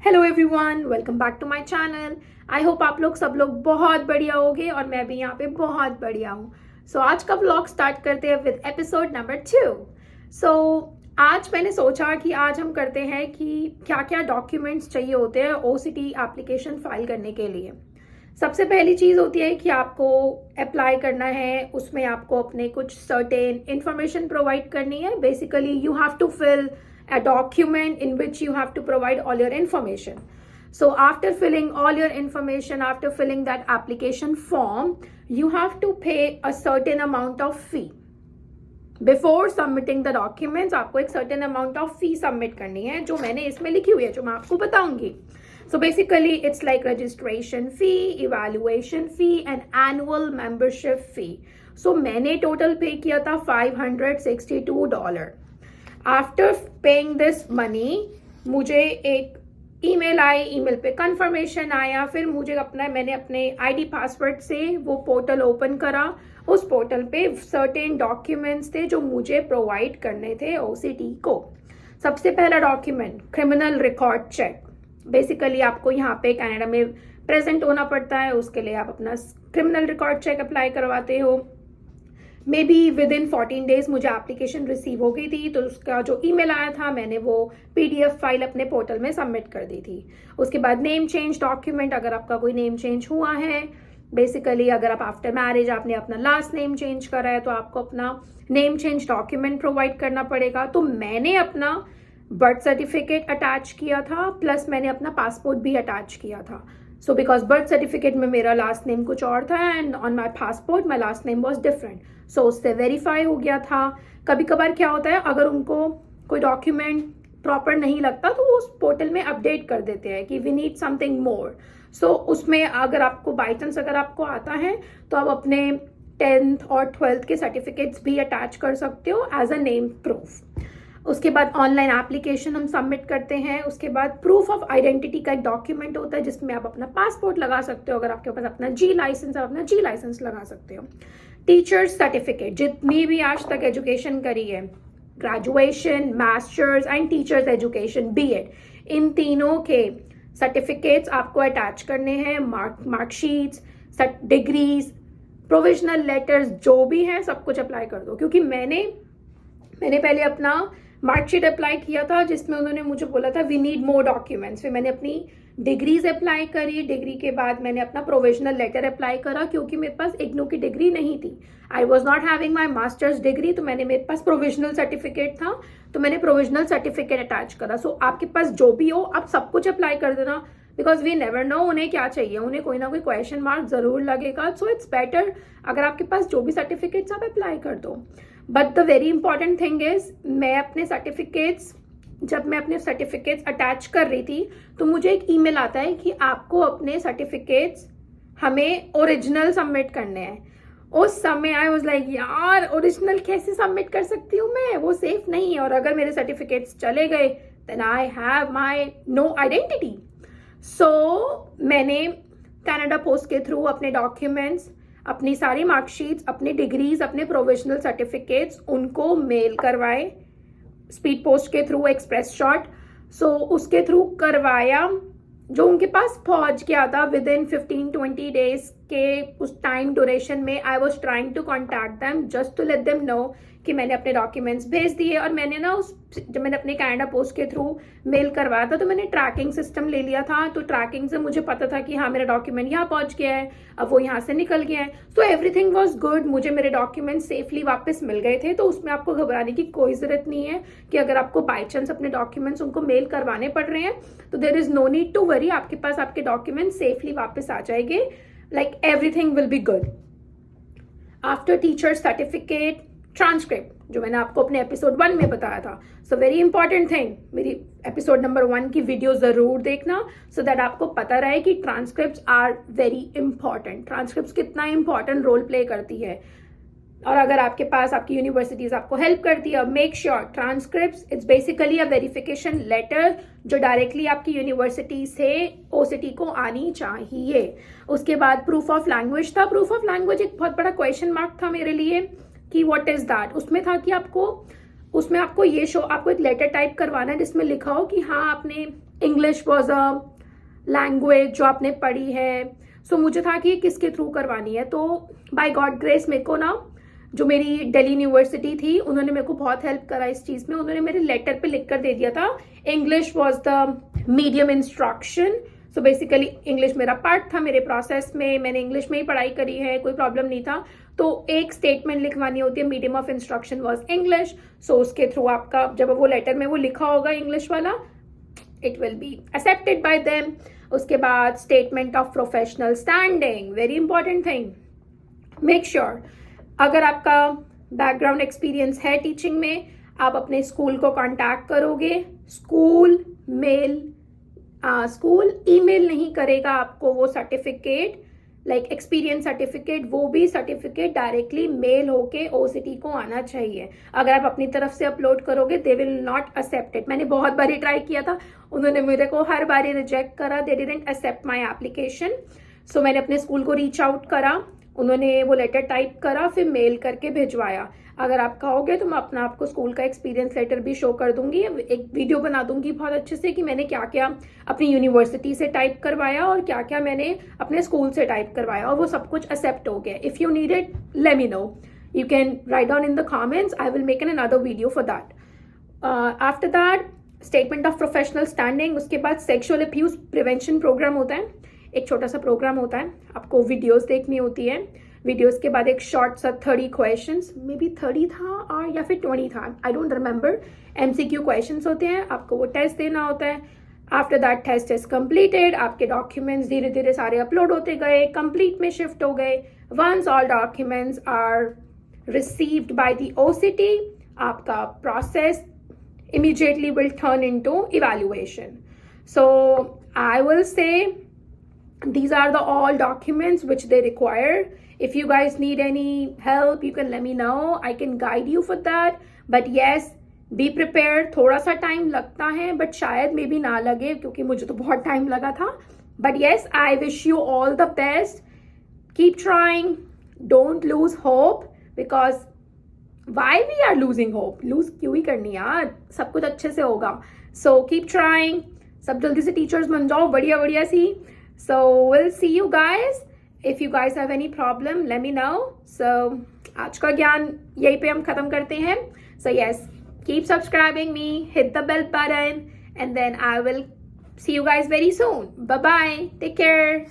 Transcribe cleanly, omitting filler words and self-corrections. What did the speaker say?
Hello everyone, welcome back to my channel. I hope आप लोग सब लोग बहुत बढ़िया होगे और मैं भी यहाँ पे बहुत बढ़िया हूँ। सो आज का व्लॉग स्टार्ट करते हैं विद एपिसोड नंबर 2। सो आज मैंने सोचा कि आज हम करते हैं कि क्या क्या डॉक्यूमेंट्स चाहिए होते हैं OCT एप्लीकेशन फाइल करने के लिए। सबसे पहली चीज़ होती है कि आपको अप्लाई करना है, उसमें आपको अपने कुछ सर्टेन इंफॉर्मेशन प्रोवाइड करनी है। Basically you have to fill a document in which you have to provide all your information. So after filling all your information, after filling that application form, you have to pay a certain amount of fee. Before submitting the documents, आपको एक certain amount of fee submit करनी है, जो मैंने इसमें लिखी हुई है, जो मैं आपको बताऊंगी. So basically it's like registration fee, evaluation fee and annual membership fee. So मैंने total pay किया था $562. आफ्टर पेइंग दिस मनी मुझे एक ईमेल आई, ईमेल पे कंफर्मेशन आया। फिर मैंने अपने आईडी पासवर्ड से वो पोर्टल ओपन करा। उस पोर्टल पे सर्टेन डॉक्यूमेंट्स थे जो मुझे प्रोवाइड करने थे OCT को। सबसे पहला document criminal record check. Basically आपको यहाँ पे कनाडा में प्रेजेंट होना पड़ता है, उसके लिए आप अपना क्रिमिनल रिकॉर्ड चेक अप्लाई करवाते हो। May be with in 14 days मुझे एप्लीकेशन रिसीव हो गई थी, तो उसका जो ईमेल आया था मैंने वो PDF फाइल अपने पोर्टल में सबमिट कर दी थी। उसके बाद नेम चेंज डॉक्यूमेंट, अगर आपका कोई नेम चेंज हुआ है, बेसिकली अगर आप आफ्टर मैरिज आपने अपना लास्ट नेम चेंज करा है तो आपको अपना नेम चेंज डॉक्यूमेंट प्रोवाइड करना पड़ेगा। तो मैंने अपना बर्थ सर्टिफिकेट अटैच किया था, प्लस मैंने अपना पासपोर्ट भी अटैच किया था। सो बिकॉज बर्थ सर्टिफिकेट में मेरा लास्ट नेम कुछ और था and on my passport my last name was different. So उससे वेरीफाई हो गया था। कभी कभार क्या होता है, अगर उनको कोई डॉक्यूमेंट प्रॉपर नहीं लगता तो वो उस पोर्टल में अपडेट कर देते हैं कि वी नीड समथिंग मोर। सो उसमें अगर आपको बाई चांस अगर आपको आता है तो आप अपने 10th और 12th के सर्टिफिकेट्स भी अटैच कर सकते हो एज अ नेम प्रूफ। उसके बाद ऑनलाइन एप्लीकेशन हम सबमिट करते हैं। उसके बाद प्रूफ ऑफ आइडेंटिटी का एक डॉक्यूमेंट होता है जिसमें आप अपना पासपोर्ट लगा सकते हो। अगर आपके पास अपना G लाइसेंस है, अपना G लाइसेंस लगा सकते हो। टीचर्स सर्टिफिकेट, जितनी भी आज तक एजुकेशन करी है, graduation, masters and teachers education BEd, इन तीनों के सर्टिफिकेट्स आपको अटैच करने हैं। मार्कशीट्स, डिग्रीज, प्रोविजनल लेटर्स, जो भी है सब कुछ अप्लाई कर दो। क्योंकि मैंने पहले अपना मार्कशीट अप्लाई किया था जिसमें उन्होंने मुझे बोला था वी नीड मोर डॉक्यूमेंट्स। फिर मैंने अपनी डिग्रीज अप्लाई करी। डिग्री के बाद मैंने अपना प्रोविजनल लेटर अप्लाई करा, क्योंकि मेरे पास इग्नू की डिग्री नहीं थी। I was not having my masters degree, तो मेरे पास प्रोविजनल सर्टिफिकेट था, तो मैंने प्रोविजनल सर्टिफिकेट अटैच करा। सो आपके पास जो भी हो आप सब कुछ अप्लाई कर देना, बिकॉज वी नेवर नो उन्हें क्या चाहिए, उन्हें कोई ना कोई क्वेश्चन मार्क जरूर लगेगा। सो इट्स बेटर अगर आपके पास जो भी सर्टिफिकेट्स आप अप्लाई कर दो। But the very important thing is, जब मैं अपने सर्टिफिकेट्स अटैच कर रही थी तो मुझे एक ईमेल आता है कि आपको अपने सर्टिफिकेट्स हमें ओरिजिनल सबमिट करने हैं। उस समय आई वाज लाइक यार ओरिजिनल कैसे सबमिट कर सकती हूँ मैं, वो सेफ नहीं है। और अगर मेरे सर्टिफिकेट्स चले गए then I have my no identity. So मैंने कनाडा पोस्ट के थ्रू अपने डॉक्यूमेंट्स, अपनी सारी मार्कशीट्स, अपनी डिग्रीज, अपने प्रोविजनल सर्टिफिकेट्स उनको मेल करवाए स्पीड पोस्ट के थ्रू, एक्सप्रेस शॉट। सो उसके थ्रू करवाया, जो उनके पास पहुंच गया था विद इन 15-20 डेज के उस टाइम ड्यूरेशन में। I was trying to contact them just to let them know कि मैंने अपने डॉक्यूमेंट्स भेज दिए। और मैंने ना जब मैंने अपने कनाडा पोस्ट के थ्रू मेल करवाया था तो मैंने ट्रैकिंग सिस्टम ले लिया था, तो ट्रैकिंग से मुझे पता था कि हाँ मेरा डॉक्यूमेंट यहाँ पहुँच गया है, अब वो यहाँ से निकल गया है। सो एवरीथिंग वॉज गुड, मुझे मेरे डॉक्यूमेंट्स सेफली वापस मिल गए थे। तो उसमें आपको घबराने की कोई ज़रूरत नहीं है कि अगर आपको बाई चांस अपने डॉक्यूमेंट्स उनको मेल करवाने पड़ रहे हैं तो there is no need to worry, आपके पास आपके डॉक्यूमेंट्स सेफली वापस आ जाएंगे। Like everything will be good. After teacher certificate, transcript, जो मैंने आपको अपने एपिसोड 1 में बताया था। सो वेरी इंपॉर्टेंट थिंग, मेरी एपिसोड नंबर 1 की वीडियो जरूर देखना सो दैट आपको पता रहे कि transcripts are very important. Transcripts कितना इंपॉर्टेंट रोल प्ले करती है, और अगर आपके पास आपकी यूनिवर्सिटीज आपको हेल्प करती है, make sure transcripts it's basically a verification letter जो डायरेक्टली आपकी यूनिवर्सिटी से OCT को आनी चाहिए। उसके बाद प्रूफ ऑफ लैंग्वेज था। प्रूफ ऑफ लैंग्वेज एक बहुत बड़ा क्वेश्चन मार्क था मेरे लिए कि व्हाट इज दैट। उसमें था कि आपको ये आपको एक लेटर टाइप करवाना है जिसमें लिखा हो कि हाँ आपने इंग्लिश वॉज अ लैंग्वेज जो आपने पढ़ी है, सो मुझे था कि किसके थ्रू करवानी है। तो बाय गॉड ग्रेस मेरे को ना, जो मेरी दिल्ली यूनिवर्सिटी थी, उन्होंने मेरे को बहुत हेल्प करा इस चीज़ में। उन्होंने मेरे लेटर पे लिख कर दे दिया था English was the medium instruction. So basically English मेरा पार्ट था मेरे प्रोसेस में, मैंने इंग्लिश में ही पढ़ाई करी है, कोई प्रॉब्लम नहीं था। तो एक स्टेटमेंट लिखवानी होती है, medium of instruction was English. So उसके थ्रू आपका जब वो लेटर में वो लिखा होगा इंग्लिश वाला, it will be accepted by them. उसके बाद statement of professional standing, very important thing. Make sure अगर आपका बैकग्राउंड एक्सपीरियंस है टीचिंग में, आप अपने स्कूल को कांटेक्ट करोगे। स्कूल ईमेल नहीं करेगा आपको वो सर्टिफिकेट, लाइक एक्सपीरियंस सर्टिफिकेट, वो भी सर्टिफिकेट डायरेक्टली मेल होके ओसीटी को आना चाहिए। अगर आप अपनी तरफ से अपलोड करोगे, they will not accept it. मैंने बहुत बारी ट्राई किया था, उन्होंने मेरे को हर बारी रिजेक्ट करा, they didn't accept my application. So मैंने अपने स्कूल को रीच आउट करा, उन्होंने वो लेटर टाइप करा, फिर मेल करके भिजवाया। अगर आप कहोगे तो मैं अपना आपको स्कूल का एक्सपीरियंस लेटर भी शो कर दूंगी, एक वीडियो बना दूंगी बहुत अच्छे से कि मैंने क्या क्या अपनी यूनिवर्सिटी से टाइप करवाया और क्या क्या मैंने अपने स्कूल से टाइप करवाया, और वो सब कुछ एक्सेप्ट हो गया। If you need it let me know, you can write down in the comments, I will make an another video for that. After that statement of professional standing, उसके बाद सेक्सुअल अब्यूज प्रिवेंशन प्रोग्राम होता है, एक छोटा सा programme होता है, आपको वीडियोस देखनी होती है। वीडियोस के बाद एक शॉर्ट सा 30 क्वेश्चंस, मे बी 30 था और या फिर 20 था, I don't remember. MCQ questions होते हैं, आपको वो टेस्ट देना होता है। After that test is completed, आपके डॉक्यूमेंट्स धीरे धीरे सारे अपलोड होते गए, कंप्लीट में शिफ्ट हो गए। Once all documents are received by the OCT, आपका process immediately will turn into evaluation. So I will say these are the all documents which they require. If you guys need any help, you can let me know, I can guide you for that. But yes, be prepared, थोड़ा सा time लगता है, but शायद मे भी ना लगे, क्योंकि मुझे तो बहुत टाइम लगा था। But yes, I wish you all the best. Keep trying, don't lose hope, because why we are losing hope? Lose क्यों ही करनी यार, सब कुछ अच्छे से होगा। So keep trying, सब जल्दी से टीचर्स बन जाओ बढ़िया बढ़िया सी। So we'll see you guys. If you guys have any problem, let me know. So आज का ज्ञान यहीं पे हम खत्म करते हैं। So yes, keep subscribing me, hit the bell button, and then I will see you guys very soon. Bye bye, take care.